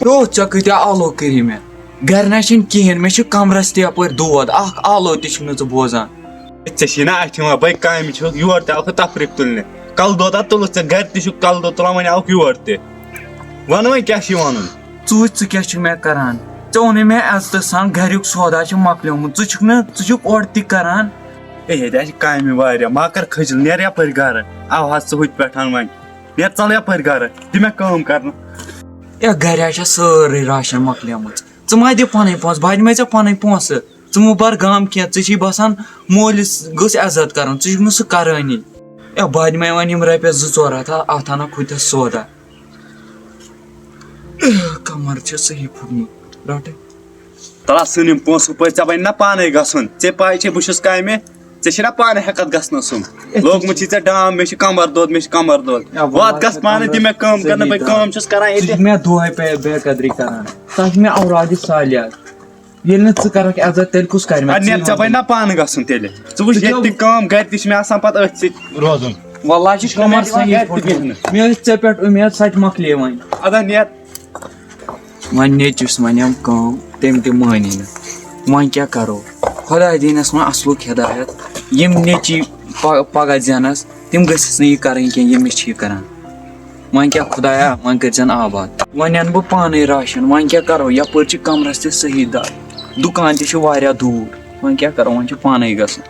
رو ژےٚ کۭتیاہ آلو کٔری مےٚ گرِ نہ چھِنہٕ کِہیٖنۍ مےٚ چھُ کمرس تہِ یپٲرۍ دود اکھ آلو تہِ چھُکھ نہٕ ژٕ بوزان ژےٚ چھی نا اَتھِ یِوان بٔے کامہِ چھُکھ یور تہِ آوکھ تفریٖق تُلنہِ کلہٕ دود ہا تُلُتھ ژےٚ گرِ تہِ چھُکھ کلہٕ دود تُلان وۄنۍ آوکھ یور تہِ وَن وۄنۍ کیاہ چھُے وَنُن ژٕ کیاہ چھُکھ مےٚ کران ژےٚ ووٚنُے مےٚ عزتہٕ سان گریُک سودا چھُ مۄکلیومُت ژٕ چھُکھ اورٕ تہِ کران ہے ییٚتہِ چھِ کامہِ واریاہ ما کر کھٔجِل نیر یپٲرۍ گرٕ آو حظ ژٕ ہُتہِ پٮ۪ٹھ وۄنۍ نیر ژَل یپٲرۍ گرٕ دِ مےٚ کٲم کرنہٕ ہے گرِ چھےٚ سٲرٕے راشن مۄکلیمٕژ ژٕ ما دِ پنٕنۍ پونٛسہٕ بہٕ دِمے ژےٚ پنٕنۍ پونٛسہٕ ژٕ مہٕ بر غم کینٛہہ ژٕ چھی باسان مٲلِس گٔژھ عزت کرُن ژٕ چھُکھ نہٕ سُہ کرٲنی ہے بہٕ دِمے وۄنۍ یِم رۄپیس 2-4 ہتھ اتھ انکھ ہُتٮ۪س سودا کمر چھِ صحیح پھُٹمُت رٹہٕ تَلہ ژھٕن یِم پونٛسہٕ پٲٹھۍ ژےٚ بنہِ نا پانے گژھُن ژےٚ پاے چھے بہٕ چھُس کامہِ ژےٚ چھی نا پانہٕ ہٮ۪کتھ گژھنس سُم لوگمُت چھی ژےٚ ڈام مےٚ چھُ کمر دود وات گژھ پانہٕ دِ مےٚ کٲم کرنہٕ بہٕ کٲم چھُس کران ییٚتہِ مےٚ دۄہے بے قدری کران تتھ چھِ مےٚ اورادِ سالیاد ییٚلہِ نہٕ ژٕ کرکھ عزت تیٚلہِ کُس کرِ مےٚ نیر ژےٚ بنہِ نا پانہٕ گژھُن تیٚلہِ ژٕ وٕچھ ییٚتہِ تہِ کٲم گرِ تہِ چھِ مےٚ آسان پتہٕ أتھۍ سۭتۍ روزُن واللہ چھِ کمر صحیح پھُٹمُت مےٚ ٲسۍ ژےٚ پٮ۪ٹھ اُمید سۄ تہِ مۄکلے وۄنۍ ادا نیر وۄنۍ نیچوِس وَنیٚم کٲم تٔمۍ تہِ مٲنی نہٕ وۄنۍ کیاہ کرو خۄداے دِینَس وۄنۍ اصلُک ہدایت یِم نیچی پگہہ زینس تِم گٔژھِس نہٕ یہِ کرٕنۍ کینٛہہ ییٚمِس چھِ یہِ کران وۄنۍ کیاہ خۄدایا وۄنۍ کٔرزٮ۪ن آباد وۄنۍ انہٕ بہٕ پانے راشن وۄنۍ کیاہ کرو یپٲرۍ چھِ کمرس تہِ صحیح دگ دُکان تہِ چھُ واریاہ دوٗر وۄنۍ کیاہ کرو وۄنۍ چھُ پانے گژھُن